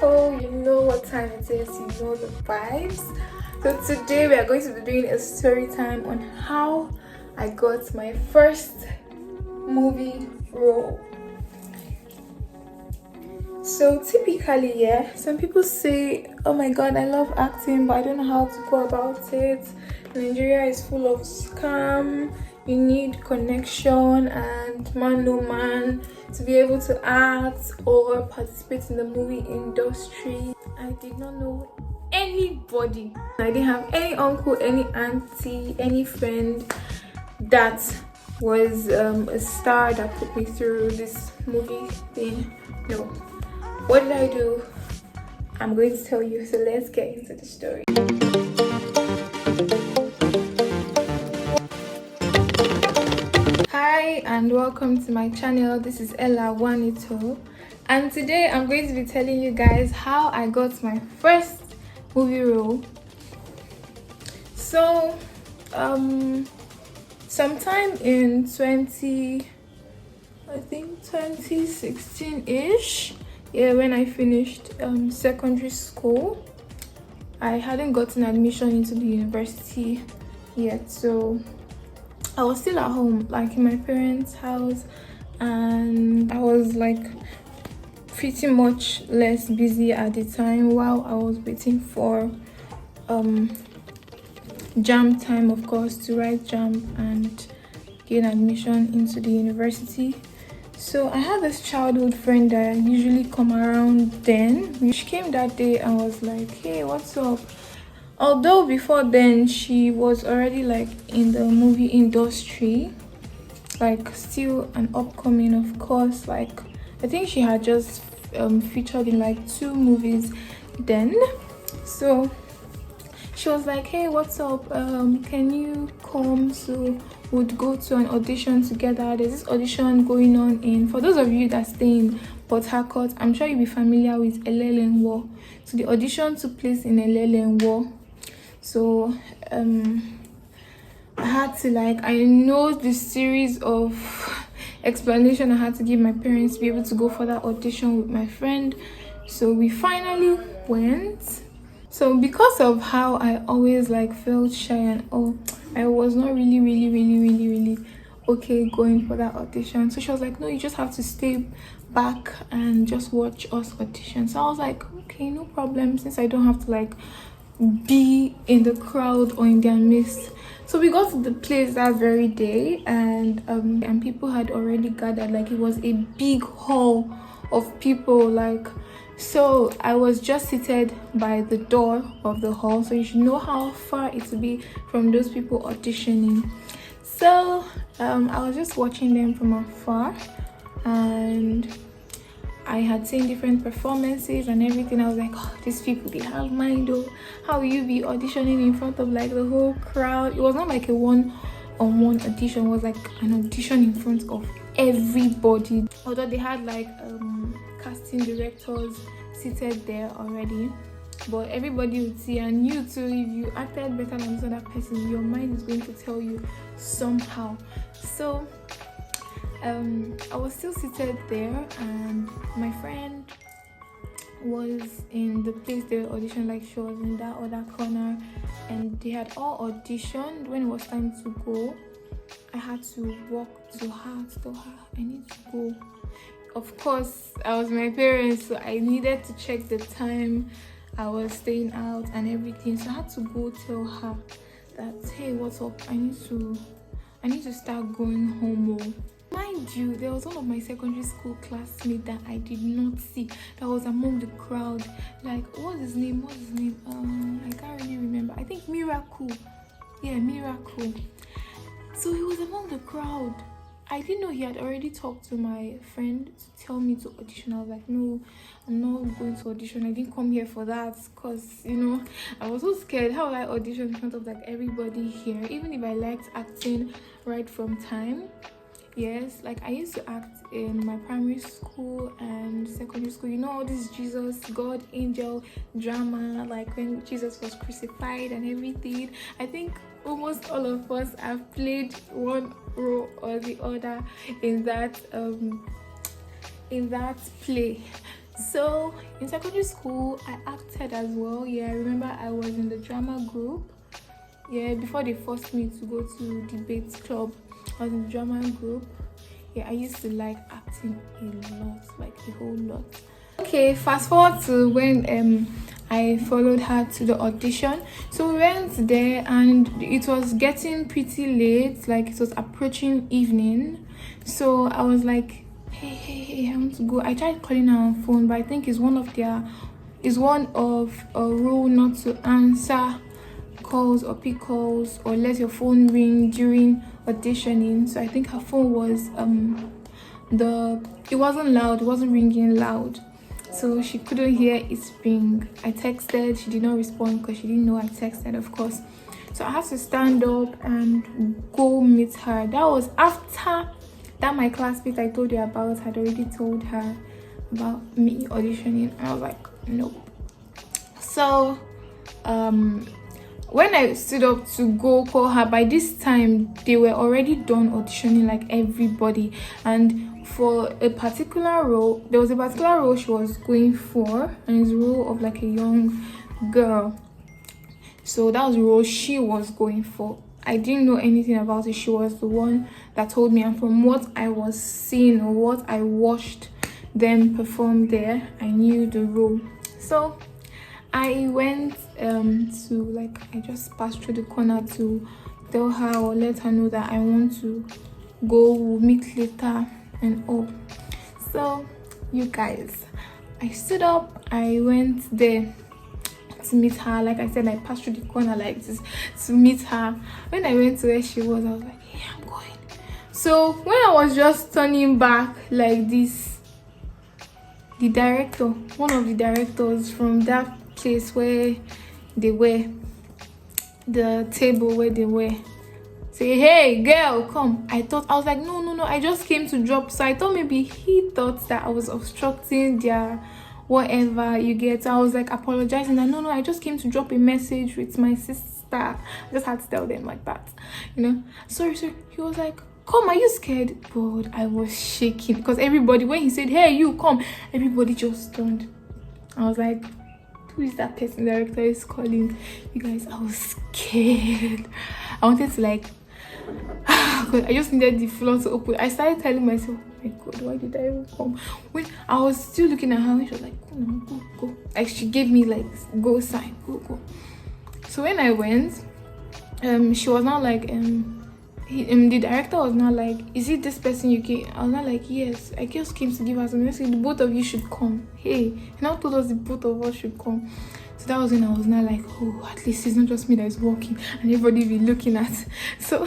people, you know what time it is, you know the vibes. So today we are going to be doing a story time on how I got my first movie role. So typically, yeah, some people say, oh my god, I love acting, but I don't know how to go about it. Nigeria is full of scam. You need connection and man no man to be able to act or participate in the movie industry. I did not know anybody. I didn't have any uncle, any auntie, any friend that was a star that put me through this movie thing. No. What did I do? I'm going to tell you, so let's get into the story. Hi and welcome to my channel. This is Ella Wanito, and today I'm going to be telling you guys how I got my first movie role. So sometime in 2016-ish, yeah, when I finished secondary school, I hadn't gotten admission into the university yet, so I was still at home, like in my parents' house, and I was like pretty much less busy at the time while I was waiting for JAMB time, of course, to write JAMB and gain admission into the university. So I had this childhood friend that I usually come around then. She came that day and was like, hey, what's up? Although before then she was already like in the movie industry, like still an upcoming, of course. Like I think she had just featured in like 2 movies then. So she was like, hey, what's up, can you come? So we'd go to an audition together. There's this audition going on in, for those of you that stay in Port Harcourt, I'm sure you'll be familiar with Elelenwo. So the audition took place in Elelenwo. So I had to, like, I know the series of explanation I had to give my parents to be able to go for that audition with my friend. So we finally went. So because of how I always like felt shy and I was not really okay going for that audition. So she was like, no, you just have to stay back and just watch us audition. So I was like, okay, no problem, since I don't have to like be in the crowd or in their midst. So we got to the place that very day, and people had already gathered. Like it was a big hall of people, like. So I was just seated by the door of the hall, so you should know how far it would be from those people auditioning. So I was just watching them from afar, and I had seen different performances and everything. I was like, oh, these people, they have mind. Oh, how will you be auditioning in front of like the whole crowd? It was not like a one-on-one audition. It was like an audition in front of everybody. Although they had like casting directors seated there already, but everybody would see, and you too, if you acted better than this other person, your mind is going to tell you somehow. So I was still seated there, and my friend was in the place they were auditioning, like she was in that other corner, and they had all auditioned. When it was time to go, I had to walk to her, tell her I need to go. Of course, I was my parents, so I needed to check the time I was staying out and everything. So I had to go tell her that, hey, what's up? I need to start going home. Mind you, there was one of my secondary school classmates that I did not see, that was among the crowd. Like, what's his name? I can't really remember. I think Miracle. Yeah, Miracle. So he was among the crowd. I didn't know he had already talked to my friend to tell me to audition. I was like, no, I'm not going to audition. I didn't come here for that, because, you know, I was so scared. How would I audition in front of like everybody here? Even if I liked acting right from time. Yes, like I used to act in my primary school and secondary school. You know, all this Jesus, God, angel drama, like when Jesus was crucified and everything. I think almost all of us have played one role or the other in that play. So in secondary school, I acted as well. Yeah, I remember I was in the drama group. Yeah, before they forced me to go to debate club, I was in the drama group. Yeah, I used to like acting a lot, like a whole lot. Okay, fast forward to when I followed her to the audition. So we went there and it was getting pretty late, like it was approaching evening. So I was like, hey, I want to go. I tried calling her on phone, but I think it's one of a rule not to answer calls or pick calls or let your phone ring during auditioning. So I think her phone was it wasn't loud, it wasn't ringing loud, so she couldn't hear it ring. I texted, she did not respond because she didn't know I texted, of course. So I had to stand up and go meet her. That was after that my classmate I told you about had already told her about me auditioning. I was like, nope. So when I stood up to go call her, by this time they were already done auditioning, like everybody. And for a particular role, there was a particular role she was going for, and it's a role of like a young girl. So that was the role she was going for. I didn't know anything about it. She was the one that told me, and from what I was seeing or what I watched them perform there, I knew the role. So I went I just passed through the corner to tell her or let her know that I want to go, we'll meet later and all. So you guys, I stood up, I went there to meet her. Like I said, I passed through the corner like this to meet her. When I went to where she was, I was like, yeah, I'm going. So when I was just turning back like this, the director, one of the directors from that place where they were, the table where they were, say, hey girl, come. I was like, no, I just came to drop. So I thought maybe he thought that I was obstructing their whatever, you get. So I was like apologizing that no, I just came to drop a message with my sister. I just had to tell them like that, sorry. He was like, come, are you scared? But I was shaking because everybody, when he said, hey, you come, everybody just turned. I was like, who is that person the director is calling? You guys, I was scared. I wanted to like, God, I just needed the floor to open. I started telling myself, oh my God, why did I even come? When I was still looking at her, and she was like, go. Like she gave me like go sign, go. So when I went, she was not like, the director was not like, is it this person you came? I was not like, yes, I just came to give her some message. The both of you should come. Hey, he now told us the both of us should come. So that was when I was not like, oh, at least it's not just me that is walking and everybody be looking at. So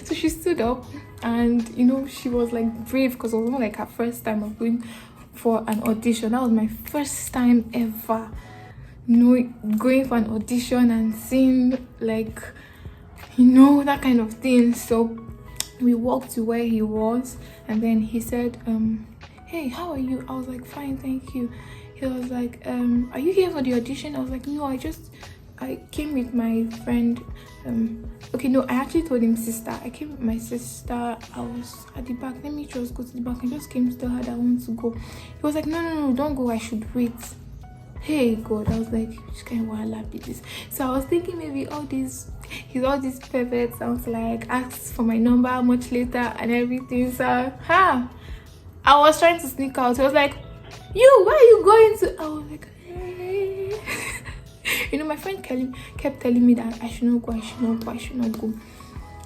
so she stood up, and she was like brave because it was not like her first time of going for an audition. That was my first time ever going for an audition and seeing like that kind of thing. So we walked to where he was, and then he said, hey, how are you? I was like, fine, thank you. He was like, are you here for the audition? I was like, no, I came with my friend. I actually told him sister. I came with my sister. I was at the back. Let me just go to the back. I just came to tell her that I want to go. He was like, no, don't go, I should wait. Hey God, I was like, which kind of wahala be this? So I was thinking maybe he's all these perverts. I was like, asked for my number much later and everything. So I was trying to sneak out. He was like, you, where are you going to? I was like, hey. My friend Kelly kept telling me that I should not go.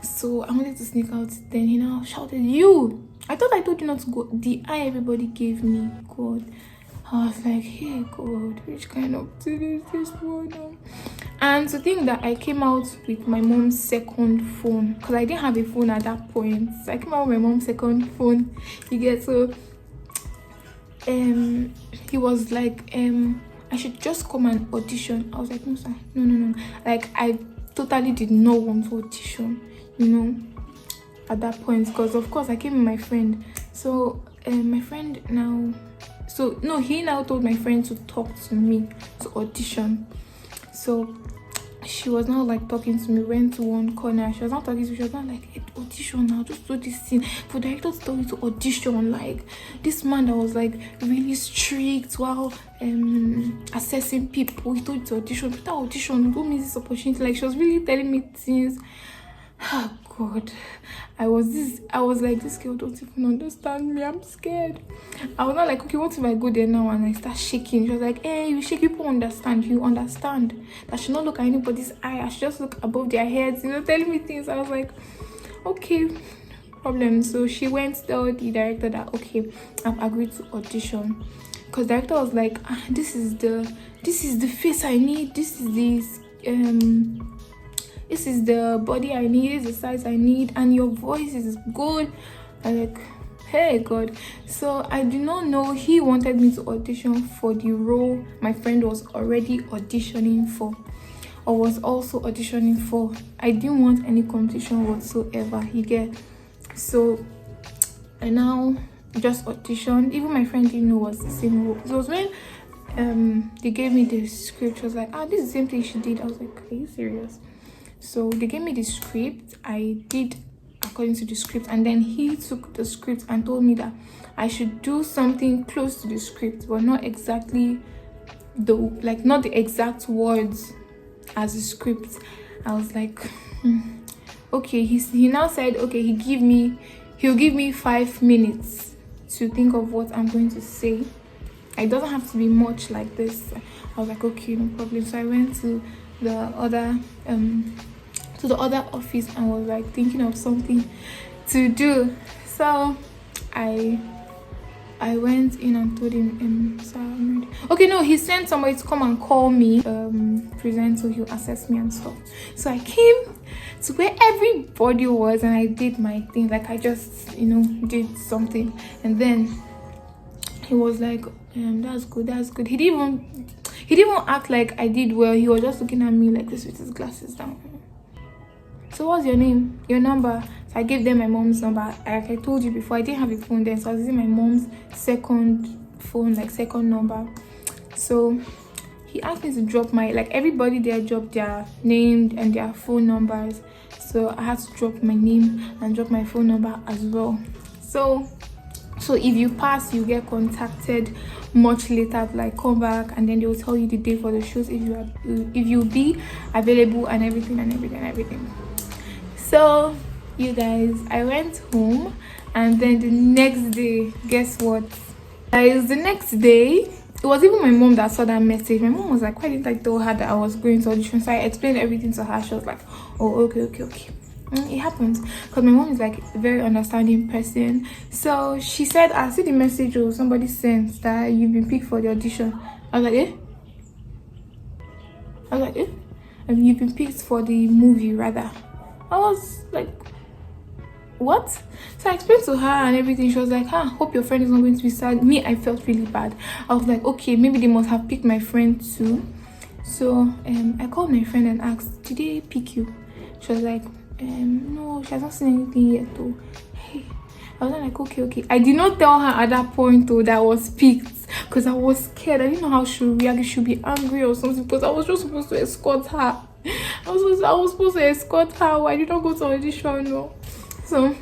So I wanted to sneak out. Then he now shouted, you, I thought I told you not to go. The eye everybody gave me, God. I was like, hey God, which kind of thing is this one? And to think that I came out with my mom's second phone, because I didn't have a phone at that point. So I came out with my mom's second phone. You get, so he was like, I should just come and audition. I was like, no sir, no. Like I totally did not want to audition, at that point, because of course I came with my friend. So my friend now, he now told my friend to talk to me to audition. So she was now like talking to me, went to one corner. She was not talking to me, she was not like, hey, audition now, just do this thing. For director to tell you to audition, like this man that was like really strict while assessing people, he told you to audition. Without audition, don't miss this opportunity. Like she was really telling me things. Oh God, I was like, this girl don't even understand me, I'm scared. I was not like, okay, what if I go there now and I start shaking? She was like, hey, you shake, people understand. You understand that I should not look at anybody's eye, I should just look above their heads, telling me things. I was like, okay, problem. So she went to tell the director that, okay, I've agreed to audition. Because the director was like, this is the face I need, this is the body I need, this is the size I need, and your voice is good. I'm like, hey God. So I did not know he wanted me to audition for the role my friend was already auditioning for, or was also auditioning for. I didn't want any competition whatsoever, you get. So I now just auditioned. Even my friend didn't know it was the same role. It was when they gave me the script. She was like, this is the same thing she did. I was like, are you serious? So they gave me the script. I did according to the script, and then he took the script and told me that I should do something close to the script, but not exactly not the exact words as the script. I was like, okay. He now said, okay, he'll give me 5 minutes to think of what I'm going to say. It doesn't have to be much like this. I was like, okay, no problem. So I went to the other office and was like thinking of something to do. So I went in and told him, sir, I'm ready. Okay, no, he sent somebody to come and call me, present, so he'll assess me and stuff. So I came to where everybody was and I did my thing. Like I just, did something, and then he was like, that's good. He didn't even act like I did well. He was just looking at me like this with his glasses down. So what's your name, your number? So I gave them my mom's number. Like I told you before, I didn't have a phone then, so I was using my mom's second phone, like second number. So he asked me to drop everybody there dropped their name and their phone numbers. So I had to drop my name and drop my phone number as well. So if you pass, you get contacted much later, like come back, and then they'll tell you the day for the shows, if you'll be available and everything. So you guys, I went home, and then the next day, guess what, guys? The next day, it was even my mom that saw that message. My mom was like, why didn't I tell her that I was going to audition? So I explained everything to her. She was like, oh, okay. It happens, because my mom is like a very understanding person. So she said, I see the message somebody sent that you've been picked for the audition. I was like, eh? And you've been picked for the movie, rather. I was like, what? So I explained to her and everything. She was like, hope your friend is not going to be sad. Me, I felt really bad. I was like, okay, maybe they must have picked my friend too. So I called my friend and asked, did they pick you? She was like, no, she has not seen anything yet though. Hey, I was like, okay. I did not tell her at that point though that I was picked, because I was scared. I didn't know how she would react. She should be angry or something, because I was just supposed to escort her. I was supposed to escort her. Why did I go to audition? No. So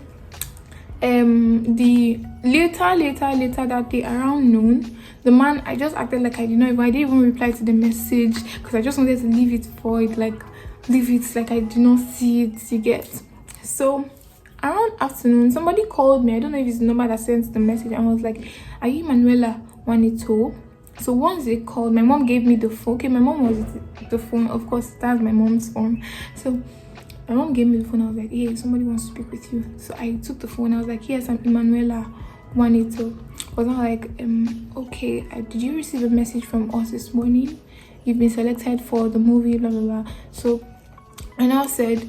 the later that day, around noon, the man, I just acted like I didn't even reply to the message, because I just wanted to leave it void, like I did not see it, you get. So around afternoon, somebody called me. I don't know if it's the number that sent the message. I was like, are you Manuela 182? So once they called, my mom gave me the phone. Okay, my mom was the phone, of course, that's my mom's phone. So my mom gave me the phone. I was like, hey, somebody wants to speak with you. So I took the phone. I was like, yes, I'm Emanuela 182. I was not like, okay, did you receive a message from us this morning? You've been selected for the movie, blah blah blah. So I now said,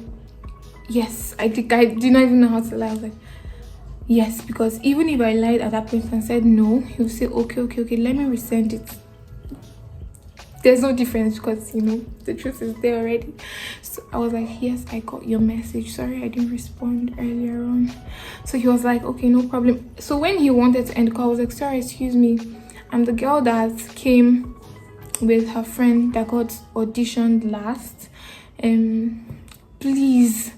yes. I did not even know how to lie. I was like, yes, because even if I lied at that point and said no, he'll say, okay, let me resend it. There's no difference, because the truth is there already. So I was like, yes, I got your message, sorry I didn't respond earlier on. So he was like, okay, no problem. So when he wanted to end the call, I was like, sorry, excuse me, I'm the girl that came with her friend that got auditioned last. please,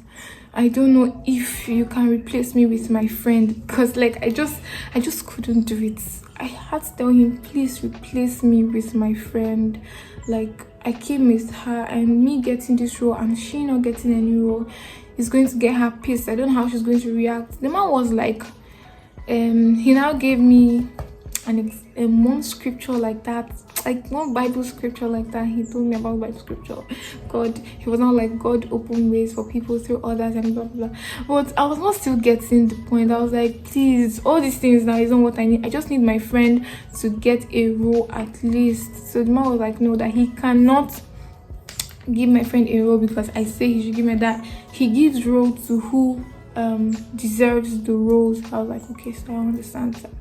I don't know if you can replace me with my friend, because like I just couldn't do it. I had to tell him, please replace me with my friend. Like, I came with her, and me getting this role and she not getting any role is going to get her pissed. I don't know how she's going to react. The man was like, he now gave me one scripture like that, like one Bible scripture like that. He told me about Bible scripture. God, he was not like, God open ways for people through others and blah blah blah. But I was not still getting the point. I was like, please, all these things now isn't what I need. I just need my friend to get a role at least. So the man was like, no, that he cannot give my friend a role because I say he should give me that. He gives role to who deserves the roles. I was like, okay, so I understand that.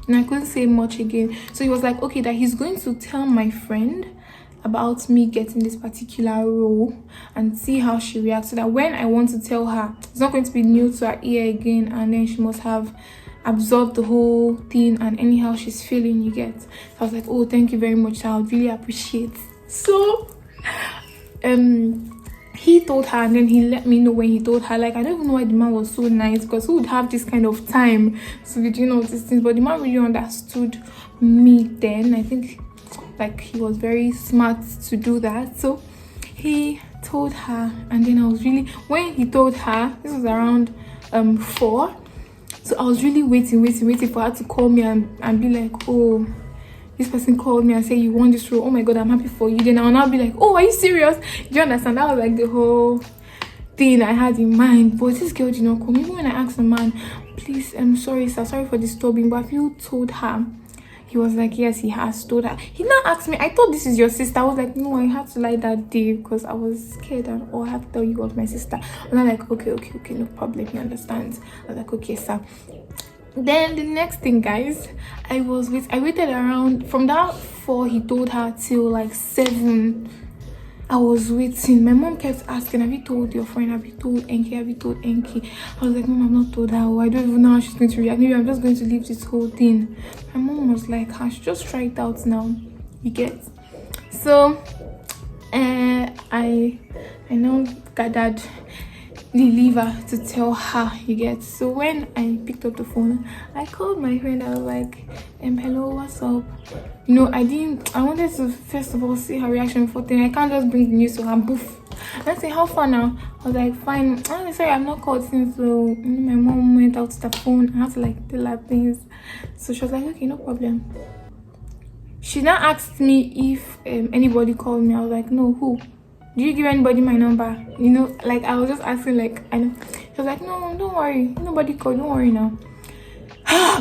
And I couldn't say much again. So he was like, okay, that he's going to tell my friend about me getting this particular role and see how she reacts, so that when I want to tell her, it's not going to be new to her ear again, and then she must have absorbed the whole thing, and anyhow she's feeling, you get. So I was like, oh, thank you very much, I would really appreciate. So he told her, and then he let me know when he told her. Like, I don't even know why the man was so nice, because who would have this kind of time to be doing all these things? But the man really understood me then. I think like he was very smart to do that. So he told her, and then I was really, when he told her, this was around 4, so I was really waiting for her to call me and be like, oh, this person called me and said, you want this role, oh my god, I'm happy for you. Then I'll now be like, oh, are you serious? Do you understand? That was like the whole thing I had in mind. But this girl did not call me. Even when I asked the man, please, I'm sorry sir, sorry for disturbing, but have you told her? He was like, yes, he has told her. He now asked me, I thought this is your sister. I was like, no, I had to lie that day because I was scared, and I had to tell you it was my sister. And I'm like, okay, no problem, he understands. I was like, okay sir. Then the next thing, guys, I waited around from that 4 he told her till like 7. I was waiting. My mom kept asking, have you told your friend? Have you told Enki? Have you told Enki? I was like, mom, I've not told her. Oh, I don't even know how she's going to react. Maybe I'm just going to leave this whole thing. My mom was like, I should just try it out now, you get. So I now gathered the liver to tell her, you get. So when I picked up the phone, I called my friend. I was like, hello, what's up? You know, I wanted to first of all see her reaction before thing. I can't just bring the news to her, boof. And I say, how far now? I was like, fine. I'm sorry, I'm not called since. So my mom went out to the phone. I had to like tell her things. So she was like, okay, no problem. She now asked me if anybody called me. I was like, no, who? Do you give anybody my number? You know, like I was just asking, like, I know. She was like, no, don't worry, nobody called, don't worry now.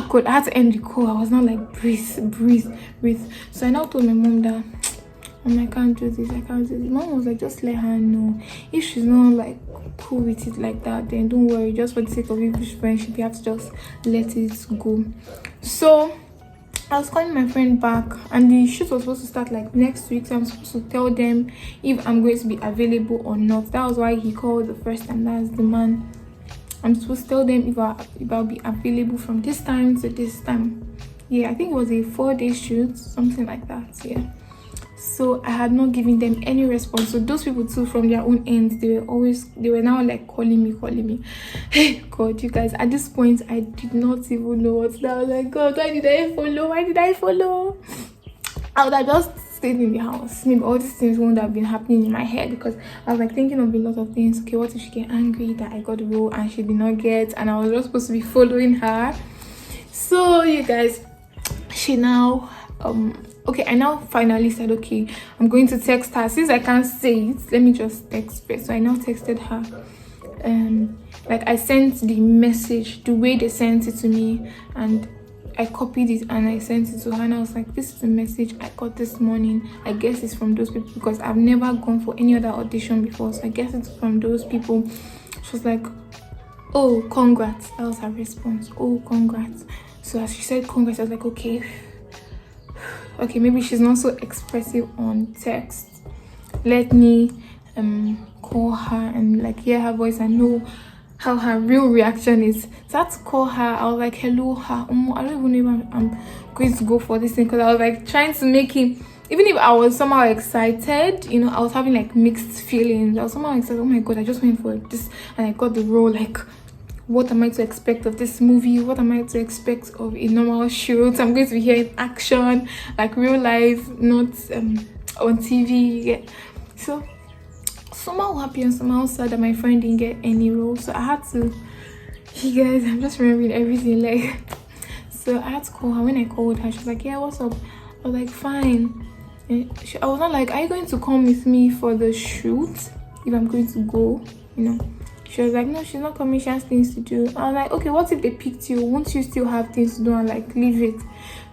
God, I had to end the call. I was not like, breathe. So I now told my mom that, I can't do this. Mom was like, just let her know. If she's not like cool with it like that, then don't worry, just for the sake of English friendship, you have to just let it go. So I was calling my friend back, and the shoot was supposed to start like next week, so I'm supposed to tell them if I'm going to be available or not. That was why he called the first time. That's the man. I'm supposed to tell them if I'll be available from this time to this time. Yeah, I think it was a 4-day shoot, something like that. Yeah. So I had not given them any response. So those people too, from their own ends, they were now like calling me. Hey God, you guys, at this point I did not even know what to do. I was like, God, why did I follow? I would have just stayed in the house. Maybe all these things wouldn't have been happening in my head, because I was like thinking of a lot of things. Okay, what if she get angry that I got the role and she did not get, and I was just supposed to be following her? So you guys, she now okay, I now finally said, okay, I'm going to text her. Since I can't say it, let me just text first. So I now texted her. Like I sent the message the way they sent it to me, and I copied it and I sent it to her, and I was like, this is the message I got this morning. I guess it's from those people, because I've never gone for any other audition before, so I guess it's from those people. She was like, oh, congrats. That was her response. Oh, congrats. So as she said congrats, I was like, okay, maybe she's not so expressive on text. Let me call her and like hear her voice and know how her real reaction is. So I had to call her. I was like, hello, I don't even know if I'm going to go for this thing, because I was like trying to make him even if I was somehow excited, you know, I was having like mixed feelings. I was somehow excited, oh my god, I just went for this and I got the role. Like, what am I to expect of this movie? What am I to expect of a normal shoot? I'm going to be here in action, like real life, not on TV. Yeah. So somehow happy and somehow sad that my friend didn't get any role. So I had to, you guys, I'm just remembering everything. Like, so I had to call her. When I called her, she was like, yeah, what's up? I was like, fine. I was not like, are you going to come with me for the shoot if I'm going to go, you know? She was like, no, she's not coming, she has things to do. I was like, okay, what if they picked you? Won't you still have things to do and like leave it?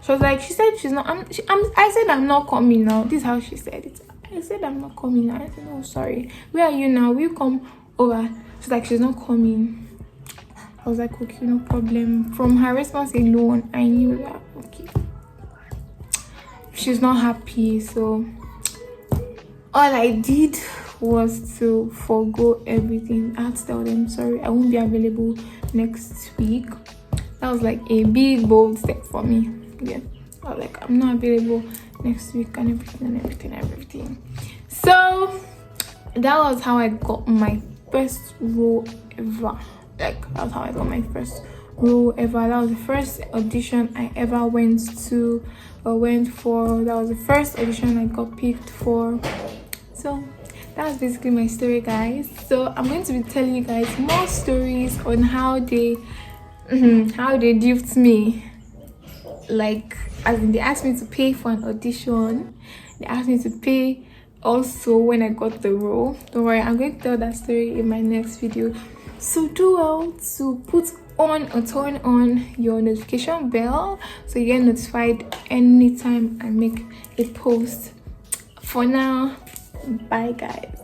She was like, she said she's not, I said I'm not coming now. This is how she said it. I said I'm not coming now. I said, no, sorry. Where are you now? Will you come over? She's like, she's not coming. I was like, okay, no problem. From her response alone, I knew that, okay, she's not happy. So all I did was to forgo everything. I had to tell them, sorry, I won't be available next week. That was like a big bold step for me. Yeah, I was like, I'm not available next week and everything. So that was how I got my first role ever. Like, that's how I got my first role ever. That was the first audition I ever went to or went for. That was the first audition I got picked for. So that's basically my story, guys. So I'm going to be telling you guys more stories on how they duped me. Like, as in, they asked me to pay for an audition. They asked me to pay also when I got the role. Don't worry, I'm going to tell that story in my next video. So do well to put on or turn on your notification bell so you get notified anytime I make a post. For now, bye guys.